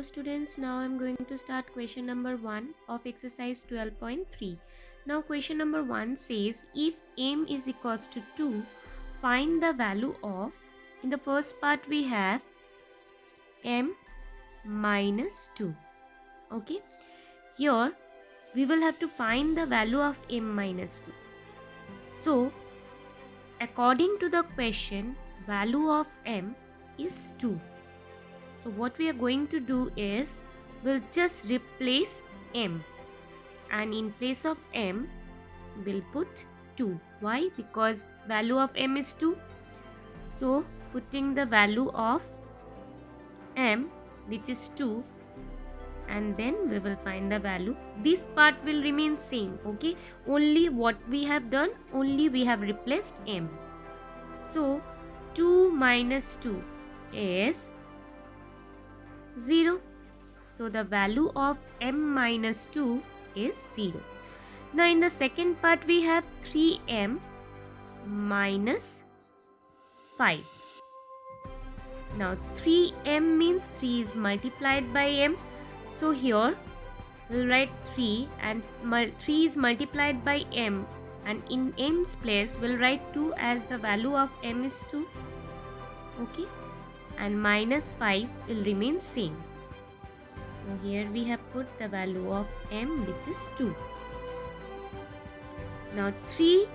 students, now I'm going to start question number 1 of exercise 12.3. Now question number 1 says if m is equals to 2, find the value of, in the first part we have m minus 2. Okay, here we will have to find the value of m minus 2. So according to the question, value of m is 2. So what we are going to do is, we'll just replace m, and in place of m we'll put 2. Why? Because value of m is 2. So putting the value of m, which is 2, and then we will find the value. This part will remain same. Okay, only what we have done, only we have replaced m. So 2 minus 2 is 0. So the value of m minus 2 is 0. Now in the second part we have 3m minus 5. Now 3m means 3 is multiplied by m. So here we'll write 3 and 3 is multiplied by m, and in m's place we'll write 2 as the value of m is 2. Okay, and minus 5 will remain same. So here we have put the value of m, which is 2. Now 3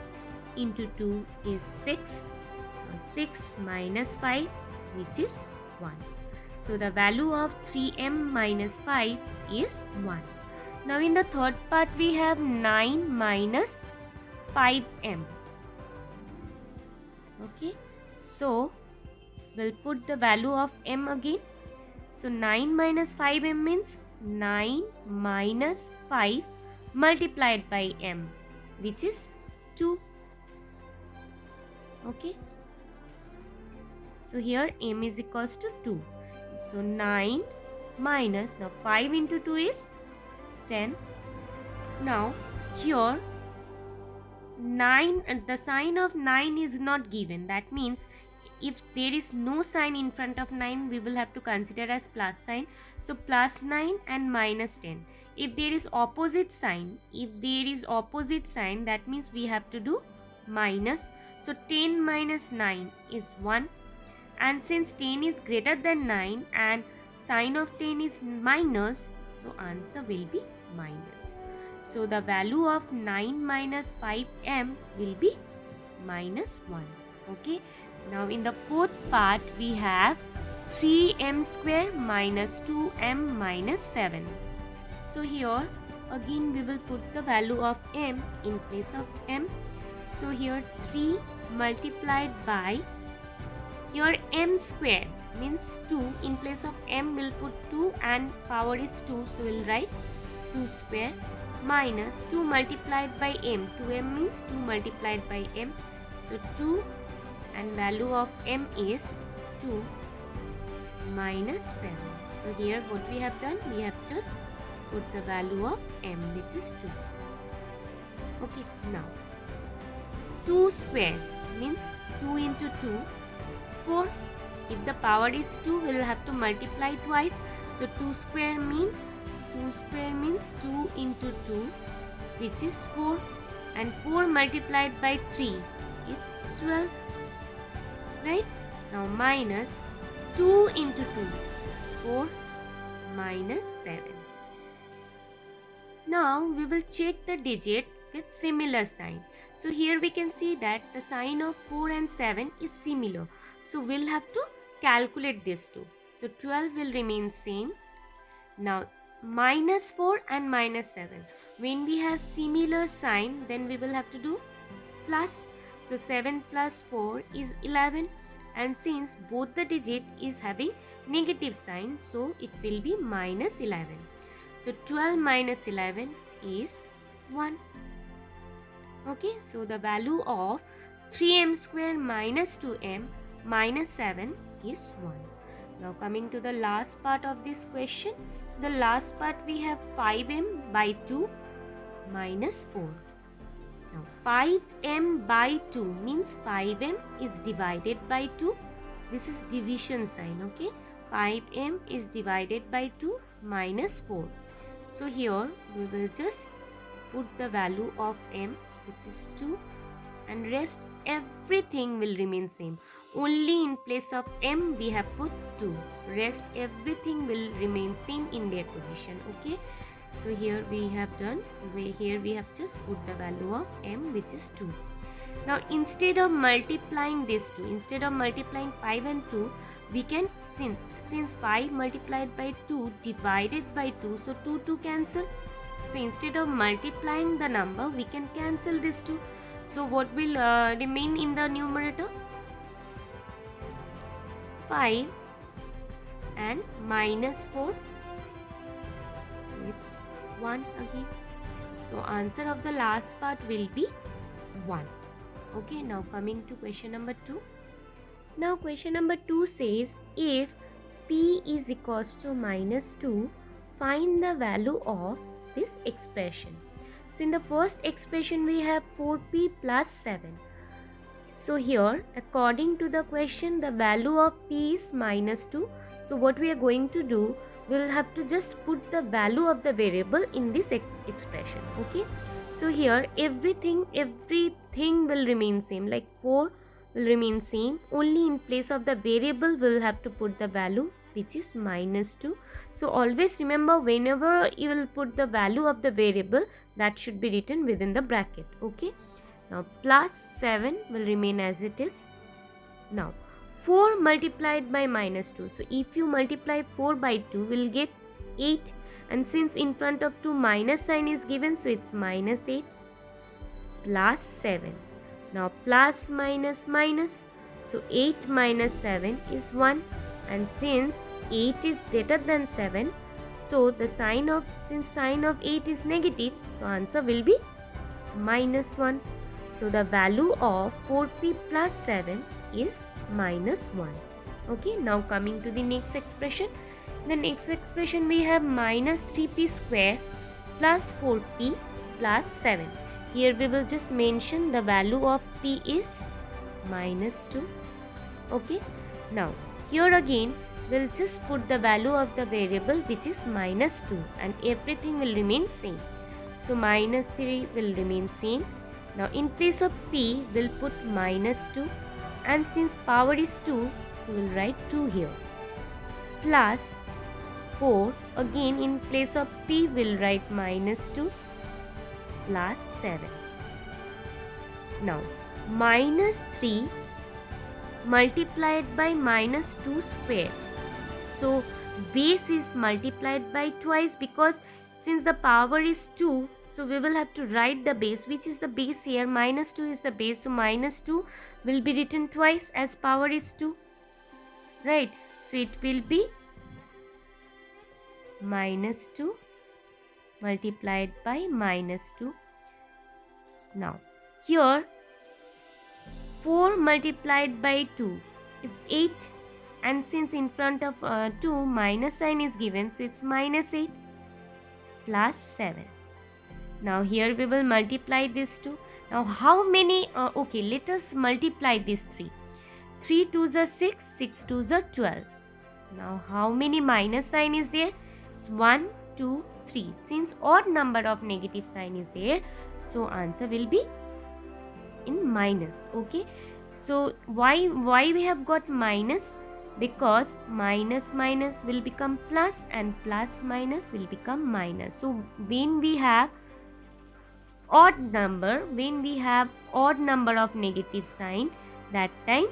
into 2 is 6. 6 minus 5, which is 1. So the value of 3m minus 5 is 1. Now in the third part we have 9 minus 5m. Okay, so we'll put the value of m again. So 9 minus 5m means 9 minus 5 multiplied by m, which is 2. Okay, so here m is equals to 2. So 9 minus, now 5 into 2 is 10. Now here 9, the sign of 9 is not given. That means if there is no sign in front of 9, we will have to consider as plus sign. So plus 9 and minus 10. If there is opposite sign, that means we have to do minus. So 10 minus 9 is 1. And since 10 is greater than 9 and sign of 10 is minus, so answer will be minus. So the value of 9 minus 5m will be minus 1. Okay. Now in the fourth part we have 3m square minus 2m minus 7. So here again we will put the value of m in place of m. So here 3 multiplied by, here m square means 2, in place of m we'll put 2 and power is 2, so we'll write 2 square minus 2 multiplied by m. 2m means 2 multiplied by m. So 2 and value of m is 2 minus 7. So here what we have done, we have just put the value of m, which is 2. Okay, now 2 square means 2 into 2, 4. If the power is 2, we will have to multiply twice. So 2 square means 2 into 2, which is 4, and 4 multiplied by 3, it's 12. Right? Now minus 2 into 2 is 4 minus 7. Now we will check the digit with similar sign. So here we can see that the sign of 4 and 7 is similar. So we'll have to calculate this too. So 12 will remain same. Now minus 4 and minus 7. When we have similar sign, then we will have to do plus. So 7 plus 4 is 11, and since both the digit is having negative sign, so it will be minus 11. So 12 minus 11 is 1. Okay, so the value of 3m square minus 2m minus 7 is 1. Now coming to the last part of this question, the last part we have 5m by 2 minus 4. Now 5m by 2 means 5m is divided by 2. This is division sign. Okay, 5m is divided by 2 minus 4. So here we will just put the value of m, which is 2, and rest everything will remain same. Only in place of m we have put 2. Rest everything will remain same in their position. Okay. So here we have just put the value of m, which is 2. Now instead of multiplying these two, instead of multiplying 5 and 2, we can, since 5 multiplied by 2 divided by 2, so 2 cancel. So instead of multiplying the number, we can cancel this 2. So what will remain in the numerator? 5 and minus 4. It's 1 again. So answer of the last part will be 1. Okay, now coming to question number 2. Now question number 2 says, if p is equals to minus 2, find the value of this expression. So in the first expression we have 4p plus 7. So here, according to the question, the value of p is minus 2. So what we are going to do, we will have to just put the value of the variable in this expression. Okay. So here everything will remain same, like 4 will remain same. Only in place of the variable we will have to put the value, which is minus 2. So always remember, whenever you will put the value of the variable, that should be written within the bracket. Okay. Now plus 7 will remain as it is. Now 4 multiplied by minus 2. So if you multiply 4 by 2, we will get 8. And since in front of 2 minus sign is given, so it's minus 8 plus 7. Now plus minus minus. So 8 minus 7 is 1. And since 8 is greater than 7, so the sign of 8 is negative, so answer will be minus 1. So the value of 4p plus 7 is minus 1. Okay, now coming to the next expression. The next expression we have minus 3p square plus 4p plus 7. Here we will just mention the value of p is minus 2. Okay, now here again we'll just put the value of the variable, which is minus 2, and everything will remain same. So minus 3 will remain same. Now in place of p we'll put minus 2, and since power is 2, so we'll write 2 here, plus 4, again in place of p we'll write minus 2, plus 7. Now minus 3 multiplied by minus 2 square. So base is multiplied by twice, because since the power is 2, so we will have to write the base, which is the base here. Minus 2 is the base, so minus 2 will be written twice as power is 2. Right, so it will be minus 2 multiplied by minus 2. Now here 4 multiplied by 2, it's 8, and since in front of 2 minus sign is given, so it's minus 8 plus 7. Now here we will multiply this 2. Now how many, okay, let us multiply this 3. 3 2s are 6, 6 2s are 12. Now how many minus sign is there? It's 1, 2, 3. Since odd number of negative sign is there, so answer will be in minus. Okay, so why we have got minus? Because minus minus will become plus, and plus minus will become minus. So when we have odd number of negative sign, that time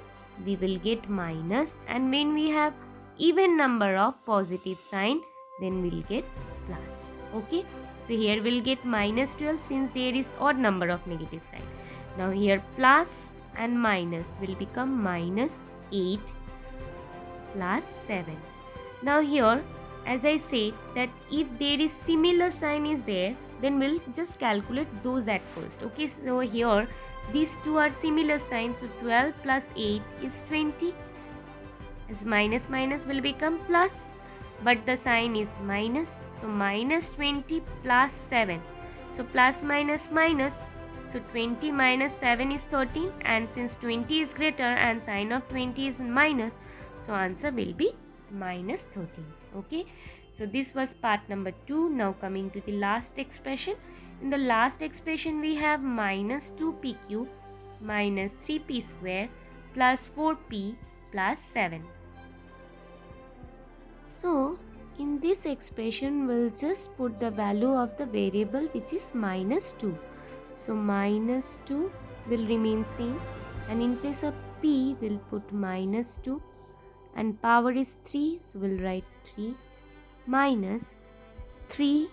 we will get minus, and when we have even number of positive sign, then we'll get plus. Okay, so here we'll get minus 12 since there is odd number of negative sign. Now here plus and minus will become minus 8 plus 7. Now here, as I said, that if there is similar sign is there, then we'll just calculate those at first. Okay, so here these two are similar signs, so 12 plus 8 is 20. As minus minus will become plus, but the sign is minus, so minus 20 plus 7. So plus minus minus, so 20 minus 7 is 13, and since 20 is greater and sign of 20 is minus, so answer will be minus 13. Okay, so this was part number 2. Now coming to the last expression. In the last expression we have minus 2p cube minus 3p square plus 4p plus 7. So in this expression we'll just put the value of the variable which is minus 2. So minus 2 will remain same, and in place of p we'll put minus 2, and power is 3, so we'll write 3 minus 3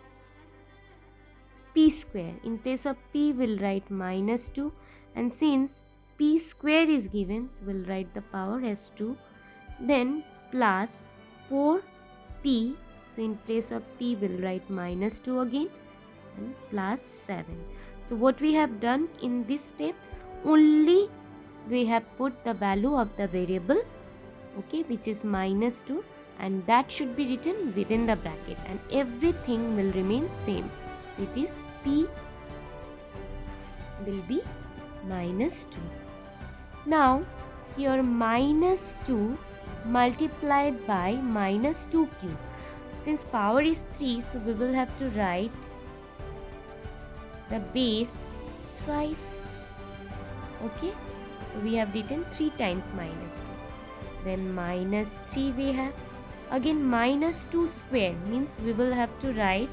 p square. In place of p we'll write minus 2, and since p square is given, so we'll write the power as 2, then plus 4p, so in place of p we'll write minus 2 again, and plus 7. So what we have done in this step, only we have put the value of the variable, okay, which is minus 2, and that should be written within the bracket, and everything will remain same. So it is p will be minus 2. Now here minus 2 multiplied by minus 2 cube. Since power is 3, so we will have to write the base thrice. Okay, so we have written 3 times minus 2. Then minus 3 we have. Again minus 2 square means we will have to write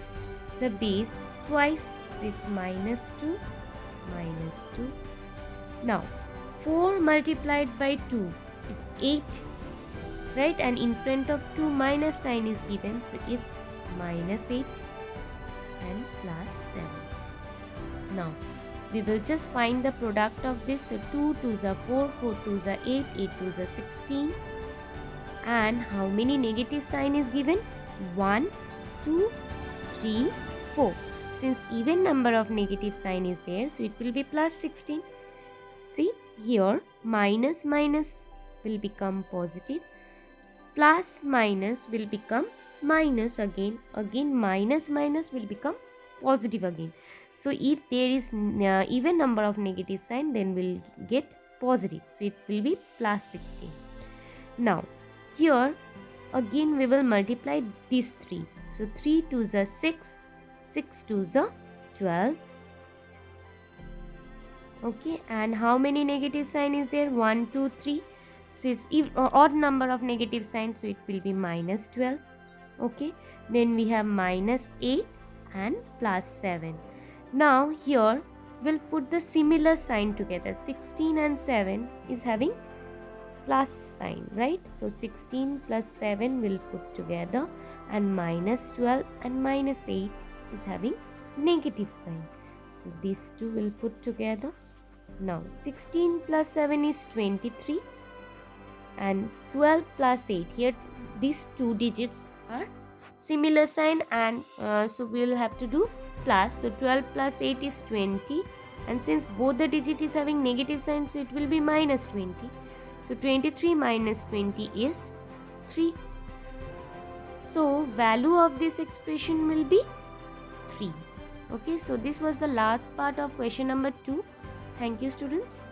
the base twice. So it's minus 2, minus 2. Now 4 multiplied by 2, it's 8. Right, and in front of 2 minus sign is given, so it's minus 8 and plus 7. Now we will just find the product of this. So 2 2s are 4, 4 2s are 8, 8 2s are 16, and how many negative sign is given? 1, 2, 3, 4. Since even number of negative sign is there, so it will be plus 16. See here, minus minus will become positive, plus minus will become minus again, minus minus will become positive again. So if there is even number of negative sign, then we'll get positive, so it will be plus 16. Now here again we will multiply these 3. So 3 2s are 6, 6 2s are 12. Okay, and how many negative sign is there? 1 2 3. So it's odd number of negative signs, so it will be minus 12. Okay, then we have minus 8 and plus 7. Now here we'll put the similar sign together. 16 and 7 is having plus sign, right? So 16 plus 7 will put together, and minus 12 and minus 8 is having negative sign. So these two will put together. Now 16 plus 7 is 23, and 12 plus 8, here these two digits are similar sign, and so we will have to do plus. So 12 plus 8 is 20, and since both the digit is having negative sign, so it will be minus 20. So 23 minus 20 is 3. So value of this expression will be 3. Okay, so this was the last part of question number 2. Thank you, students.